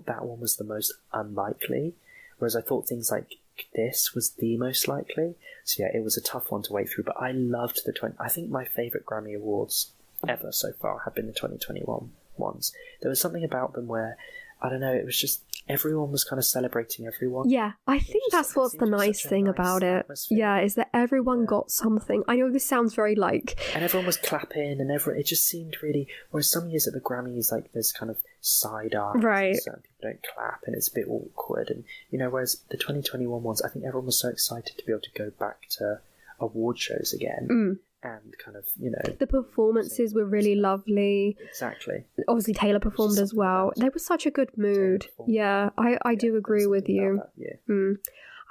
that one was the most unlikely, whereas I thought things like this was the most likely. So yeah, it was a tough one to wait through. But I loved I think my favourite Grammy Awards ever so far have been the 2021 ones. There was something about them where, I don't know, it was just everyone was kind of celebrating everyone. Yeah, I think that's what's the nice thing about it. Atmosphere. Yeah, is that everyone got something. I know this sounds very like... And everyone was clapping and it just seemed really... Whereas some years at the Grammys, like, there's kind of side eye. Right. Certain people don't clap and it's a bit awkward. And, you know, whereas the 2021 ones, I think everyone was so excited to be able to go back to award shows again. And kind of, you know... The performances were really lovely. Exactly. Obviously, Taylor performed as well. There was such a good mood. Yeah, I do agree with you.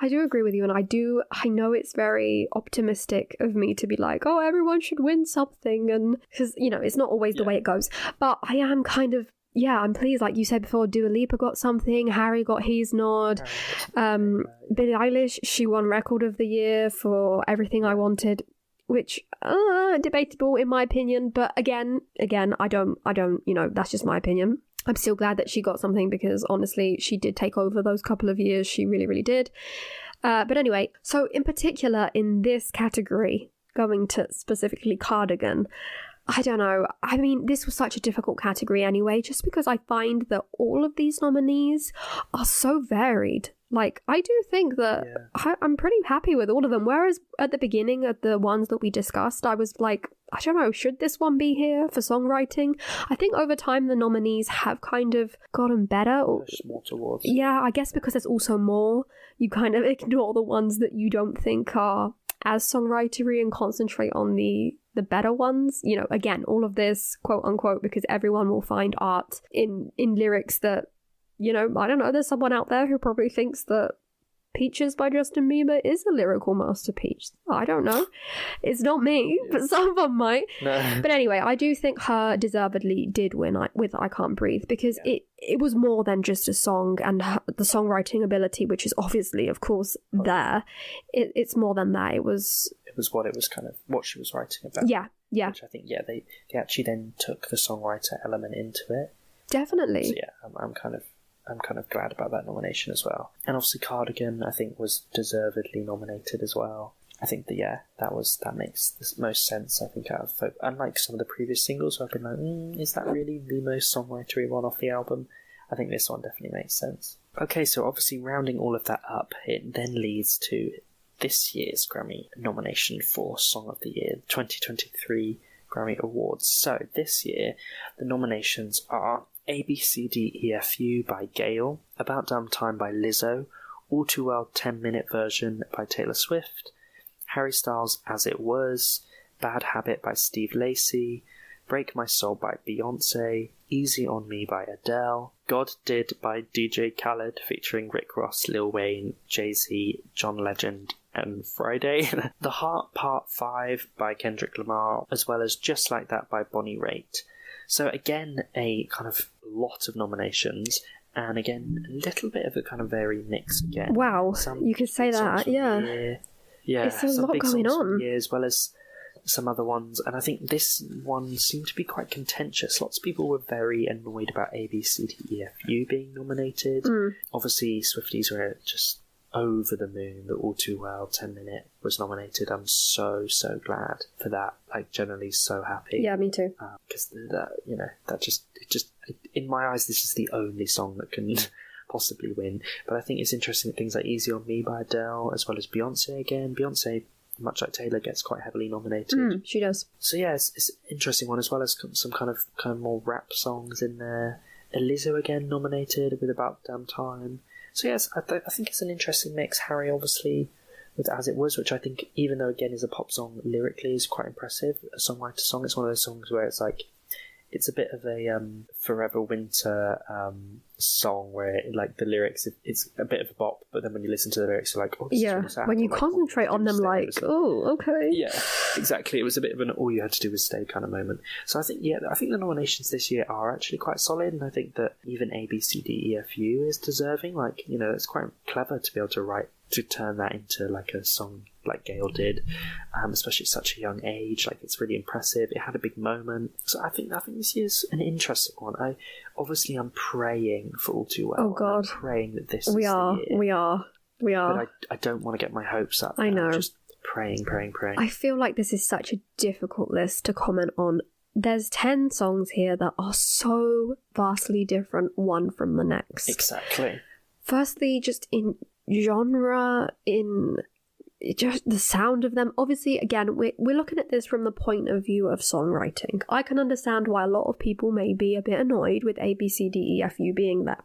I do agree with you, and I know it's very optimistic of me to be like, oh, everyone should win something, and because, you know, it's not always the way it goes. But I am kind of... Yeah, I'm pleased. Like you said before, Dua Lipa got something, Harry got his nod. Billie Eilish, she won Record of the Year for Everything I Wanted, which debatable in my opinion, but again, I don't, you know, that's just my opinion. I'm still glad that she got something because honestly, she did take over those couple of years. She really, really did. But anyway, so in particular in this category, going to specifically Cardigan, I don't know. I mean, this was such a difficult category anyway, just because I find that all of these nominees are so varied. Like, I do think that I'm pretty happy with all of them. Whereas at the beginning of the ones that we discussed, I was like, I don't know, should this one be here for songwriting? I think over time the nominees have kind of gotten better. Pushed more towards. Yeah, I guess because there's also more. You kind of ignore the ones that you don't think are as songwritery and concentrate on the better ones. You know, again, all of this, quote unquote, because everyone will find art in lyrics that, you know, I don't know, there's someone out there who probably thinks that Peaches by Justin Bieber is a lyrical masterpiece. I don't know. It's not me, but someone might. No. But anyway, I do think her deservedly did win with I Can't Breathe, because it was more than just a song, and the songwriting ability, which is obviously, of course, there. It's more than that. It was what it was kind of, what she was writing about. Yeah. Which I think, they actually then took the songwriter element into it. Makes. So yeah, I'm kind of glad about that nomination as well. And obviously Cardigan, I think, was deservedly nominated as well. I think that, that makes the most sense, I think, out of folk. Unlike some of the previous singles where I've been like, is that really the most songwritery one off the album? I think this one definitely makes sense. Okay, so obviously rounding all of that up, it then leads to this year's Grammy nomination for Song of the Year, 2023 Grammy Awards. So this year, the nominations are A, B, C, D, E, F, U by Gale, About Damn Time by Lizzo, All Too Well 10-minute version by Taylor Swift, Harry Styles' As It Was, Bad Habit by Steve Lacy, Break My Soul by Beyoncé, Easy On Me by Adele, God Did by DJ Khaled featuring Rick Ross, Lil Wayne, Jay-Z, John Legend, and Friday, The Heart Part 5 by Kendrick Lamar, as well as Just Like That by Bonnie Raitt. So again, a kind of lot of nominations, and again, a little bit of a kind of varied mix again. Wow, you could say that, yeah. It's a lot going on. As well as some other ones, and I think this one seemed to be quite contentious. Lots of people were very annoyed about A, B, C, D, E, F, U being nominated. Obviously, Swifties were just over the moon that All Too Well 10-minute was nominated. I'm so glad for that. Like, generally so happy. Yeah, me too. Because that just in my eyes, this is the only song that can possibly win. But I think it's interesting that things like Easy On Me by Adele, as well as Beyonce again. Beyonce, much like Taylor, gets quite heavily nominated. She does. So yeah, it's an interesting one, as well as some kind of more rap songs in there. Lizzo again nominated with About Damn Time. So yes, I think it's an interesting mix. Harry, obviously, with As It Was, which I think, even though again is a pop song, lyrically is quite impressive. A songwriter song, it's one of those songs where it's like, it's a bit of a Forever Winter song where like the lyrics, it's a bit of a bop, but then when you listen to the lyrics, you're like, oh, this is really sad. When you like, concentrate on them, like, oh, okay. Yeah, exactly. It was a bit of an all you had to do was stay kind of moment. So I think the nominations this year are actually quite solid, and I think that even A, B, C, D, E, F, U is deserving. Like, you know, it's quite clever to be able to turn that into like a song like Gail did, especially at such a young age. Like, it's really impressive. It had a big moment. So I think this year's an interesting one. I'm praying for All Too Well. Oh God, I'm praying that this is the year. We are. But I don't want to get my hopes up. I know. I'm just praying. I feel like this is such a difficult list to comment on. There's 10 songs here that are so vastly different one from the next. Exactly. Firstly, just in genre, in just the sound of them. Obviously, again, we're looking at this from the point of view of songwriting. I can understand why a lot of people may be a bit annoyed with A, B, C, D, E, F, U being there.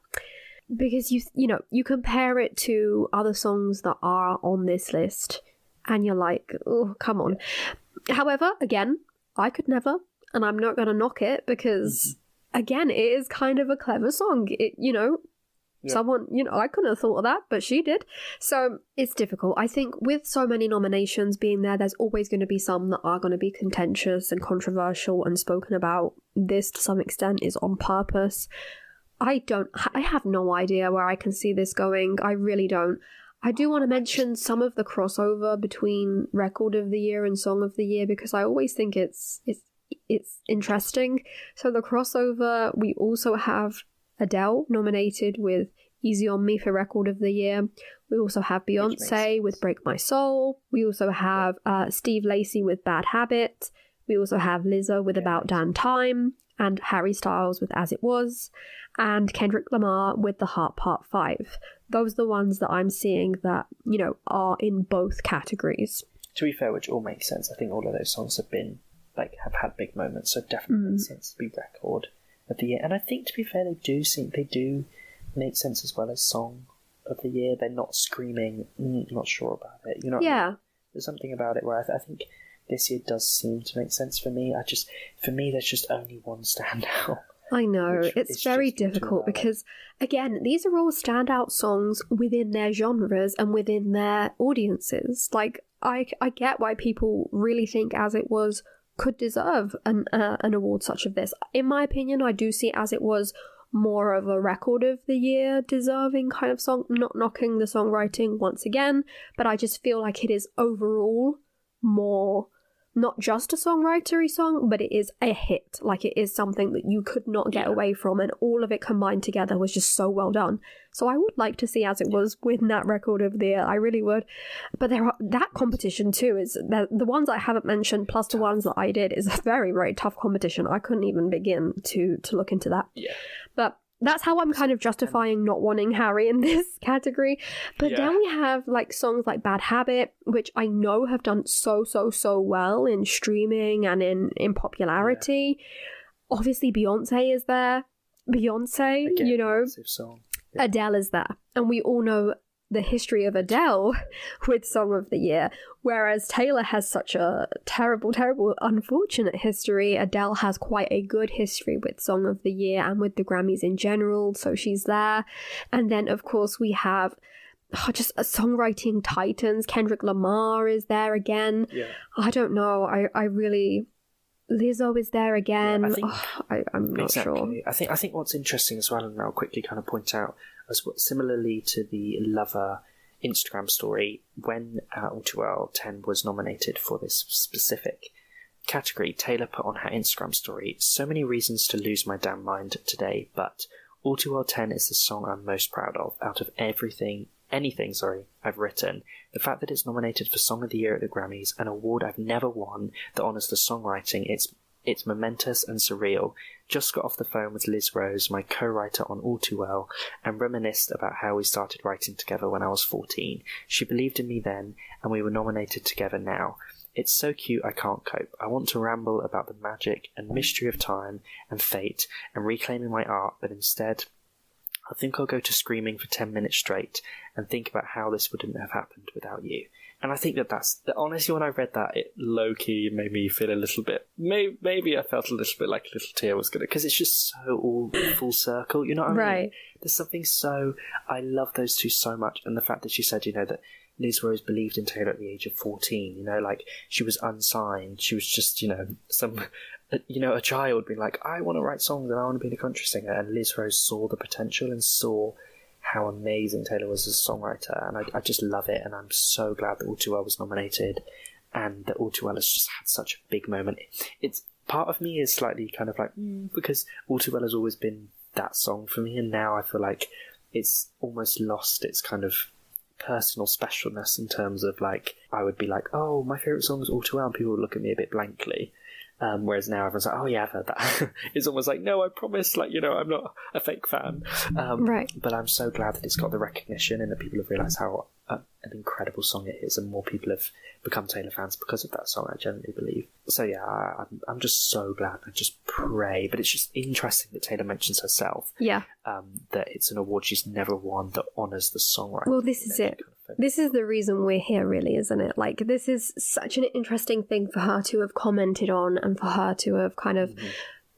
Because you compare it to other songs that are on this list and you're like, oh, come on. However, again, I could never, and I'm not going to knock it because, again, it is kind of a clever song. Someone, I couldn't have thought of that, but she did. So it's difficult. I think with so many nominations being there's always going to be some that are going to be contentious and controversial and spoken about. This, to some extent, is on purpose. I have no idea where I can see this going. I really don't. I do want to mention some of the crossover between Record of the Year and Song of the Year because I always think it's interesting. So the crossover, we also have Adele nominated with Easy On Me for Record of the Year. We also have Beyoncé with Break My Soul. We also have Steve Lacy with Bad Habit. We also have Lizzo with About Damn Time, and Harry Styles with As It Was, and Kendrick Lamar with The Heart Part 5. Those are the ones that I'm seeing that, are in both categories. To be fair, which all makes sense. I think all of those songs have had big moments, so definitely makes sense to be Record of the Year. And I think, to be fair, they do make sense as well as Song of the Year. They're not screaming, not sure about it. What I mean? There's something about it where I think this year does seem to make sense for me. For me, there's just only one standout. I know, it's very difficult because, again, these are all standout songs within their genres and within their audiences. Like, I get why people really think As It Was could deserve an award such as this. In my opinion, I do see As It Was more of a Record of the Year deserving kind of song, not knocking the songwriting once again, but I just feel like it is overall more not just a songwritery song, but it is a hit. Like, it is something that you could not get away from, and all of it combined together was just so well done. So I would like to see As It Was win that Record of the Year. I really would. But that competition too is the ones I haven't mentioned plus the ones that I did is a very, very tough competition. I couldn't even begin to look into that. Yeah. But that's how I'm kind of justifying not wanting Harry in this category. But then we have like songs like Bad Habit, which I know have done so well in streaming and in popularity. Obviously Beyonce is there. Beyonce, again, massive song. Yeah. Adele is there. And we all know the history of Adele with Song of the Year, whereas Taylor has such a terrible, unfortunate history. Adele has quite a good history with Song of the Year and with the Grammys in general, so she's there. And then, of course, we have just a songwriting titans. Kendrick Lamar is there again. Yeah. I don't know. I really... Lizzo is there again. Yeah, I'm not sure. I think what's interesting as well, and I'll quickly kind of point out, as what similarly to the Lover Instagram story, when All Too Well 10 was nominated for this specific category, Taylor put on her Instagram story, "So many reasons to lose my damn mind today, but All Too Well 10 is the song I'm most proud of out of anything I've written. The fact that it's nominated for Song of the Year at the Grammys, an award I've never won that honours the songwriting, it's momentous and surreal. Just got off the phone with Liz Rose, my co-writer on All Too Well, and reminisced about how we started writing together when I was 14. She believed in me then, and we were nominated together now. It's so cute I can't cope. I want to ramble about the magic and mystery of time and fate and reclaiming my art, but instead I think I'll go to screaming for 10 minutes straight and think about how this wouldn't have happened without you. And I think honestly, when I read that, it low-key made me feel a little bit, maybe I felt a little bit like a little tear was going to, because it's just so all full circle, you know what I mean? Right. There's something I love those two so much, and the fact that she said, that Liz Rose believed in Taylor at the age of 14, like, she was unsigned, she was just, a child being like, I want to write songs and I want to be a country singer, and Liz Rose saw the potential and saw how amazing Taylor was as a songwriter, and I just love it, and I'm so glad that All Too Well was nominated, and that All Too Well has just had such a big moment. It's part of me is slightly kind of like, because All Too Well has always been that song for me, and now I feel like it's almost lost its kind of personal specialness in terms of, like, I would be like, oh, my favourite song is All Too Well, and people would look at me a bit blankly. Whereas now everyone's like, oh yeah, I've heard that. It's almost like, no, I promise, like, I'm not a fake fan. Right. But I'm so glad that it's got the recognition and that people have realised how an incredible song it is, and more people have become Taylor fans because of that song, I genuinely believe. So yeah, I'm just so glad. I just pray. But it's just interesting that Taylor mentions herself. Yeah. That it's an award she's never won that honours the songwriter. Well, this is it. This is the reason we're here, really, isn't it? Like, this is such an interesting thing for her to have commented on and for her to have kind of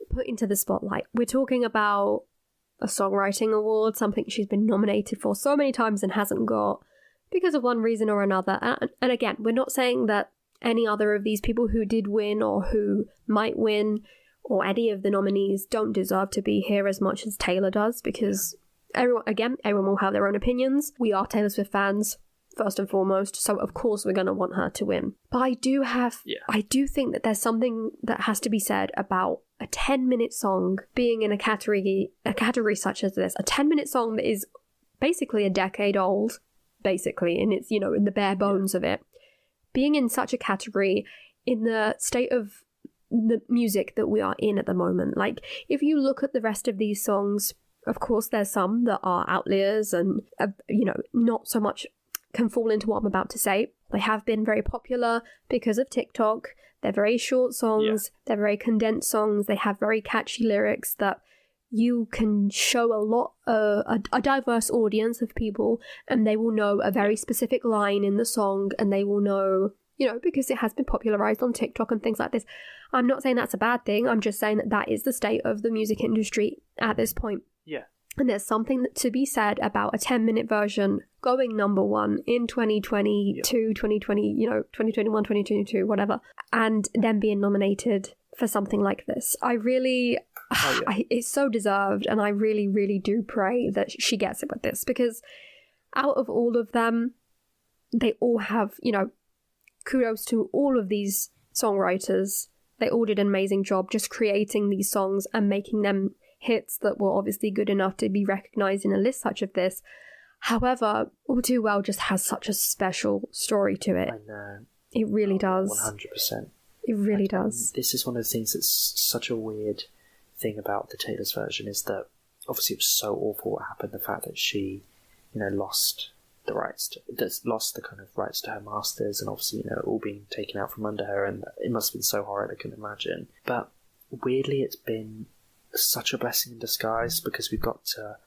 put into the spotlight. We're talking about a songwriting award, something she's been nominated for so many times and hasn't got because of one reason or another. And again, we're not saying that any other of these people who did win or who might win or any of the nominees don't deserve to be here as much as Taylor does, because everyone will have their own opinions. We are Taylor Swift fans, first and foremost, so of course we're going to want her to win. But I do think that there's something that has to be said about a 10-minute song being in a category such as this. A 10-minute song that is basically a decade old, basically, and it's, in the bare bones of it. Being in such a category in the state of the music that we are in at the moment. Like, if you look at the rest of these songs, of course there's some that are outliers and, not so much can fall into what I'm about to say. They have been very popular because of TikTok. They're very short songs. Yeah. They're very condensed songs. They have very catchy lyrics that you can show a diverse audience of people, and they will know a very specific line in the song, and they will know, because it has been popularized on TikTok and things like this. I'm not saying that's a bad thing. I'm just saying that is the state of the music industry at this point. Yeah. And there's something to be said about a 10-minute version going number one in 2022, 2020, 2021, 2022, whatever, and then being nominated for something like this. It's so deserved, and I really, really do pray that she gets it with this, because out of all of them, they all have, kudos to all of these songwriters. They all did an amazing job just creating these songs and making them hits that were obviously good enough to be recognised in a list such as this. However, All Too Well just has such a special story to it. I know. It really does. 100%. It really does. This is one of the things that's such a weird thing about the Taylor's version, is that obviously it was so awful what happened. The fact that she, lost the rights to her masters, and obviously, all being taken out from under her, and it must have been so horrid, I couldn't imagine. But weirdly, it's been such a blessing in disguise, because we've got to,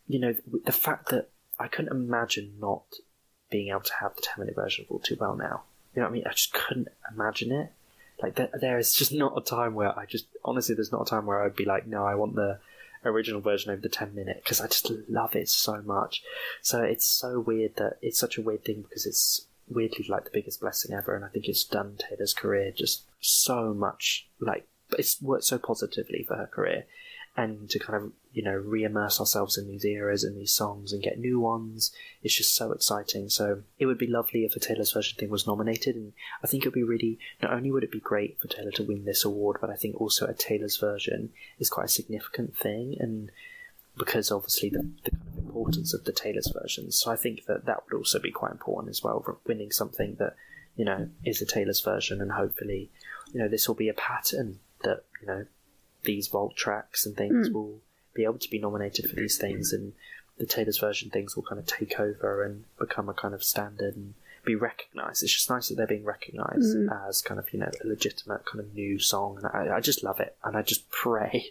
the fact that I couldn't imagine not being able to have the 10-minute version of All Too Well now. You know what I mean? I just couldn't imagine it. Like, there is just not a time where there's not a time where I'd be like, no, I want the original version over the 10-minute, because I just love it so much. So it's so weird that it's such a weird thing, because it's weirdly like the biggest blessing ever, and I think it's done Taylor's career just so much, like, it's worked so positively for her career. And to kind of, re-immerse ourselves in these eras and these songs and get new ones, it's just so exciting. So it would be lovely if a Taylor's version thing was nominated, and I think it would be really, not only would it be great for Taylor to win this award, but I think also a Taylor's version is quite a significant thing, and because obviously the kind of importance of the Taylor's version. So I think that would also be quite important as well, for winning something that, is a Taylor's version, and hopefully, this will be a pattern that, these vault tracks and things will be able to be nominated for these things, and the Taylor's version things will kind of take over and become a kind of standard and be recognised. It's just nice that they're being recognised as kind of, a legitimate kind of new song, and I just love it, and I just pray,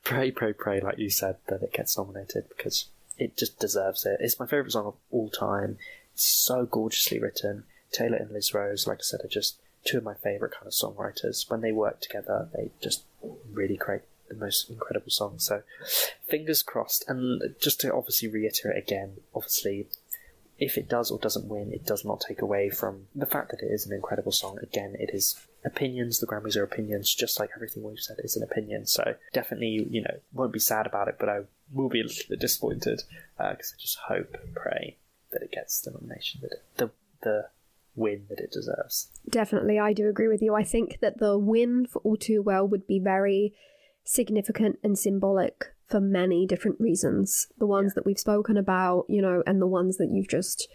like you said, that it gets nominated, because it just deserves it. It's my favourite song of all time. It's so gorgeously written. Taylor and Liz Rose, like I said, are just two of my favourite kind of songwriters. When they work together, they just really create the most incredible songs. So fingers crossed. And just to obviously reiterate again, obviously, if it does or doesn't win, it does not take away from the fact that it is an incredible song. Again, it is opinions. The Grammys are opinions, just like everything we've said is an opinion. So definitely, won't be sad about it, but I will be a little bit disappointed because I just hope and pray that it gets the nomination, that the win that it deserves. Definitely, I do agree with you. I think that the win for All Too Well would be very significant and symbolic for many different reasons. The ones that we've spoken about, and the ones that you've just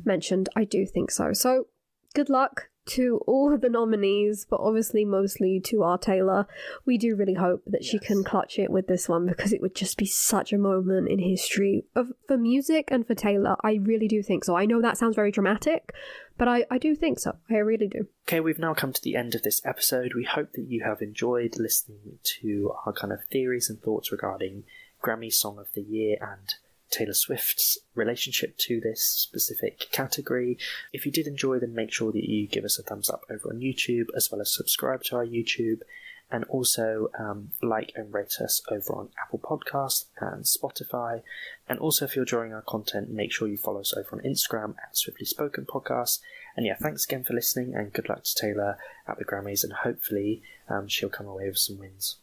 mentioned, I do think so. So good luck to all of the nominees, but obviously mostly to our Taylor. We do really hope that she can clutch it with this one, because it would just be such a moment in history for music and for Taylor. I really do think so. I know that sounds very dramatic, but I do think so. I really do. Okay, we've now come to the end of this episode. We hope that you have enjoyed listening to our kind of theories and thoughts regarding Grammy Song of the Year and Taylor Swift's relationship to this specific category. If you did enjoy, then make sure that you give us a thumbs up over on YouTube, as well as subscribe to our YouTube, and also like and rate us over on Apple Podcasts and Spotify. And also, if you're enjoying our content, make sure you follow us over on Instagram at Swiftly Spoken Podcast. And yeah, thanks again for listening, and good luck to Taylor at the Grammys, and hopefully she'll come away with some wins.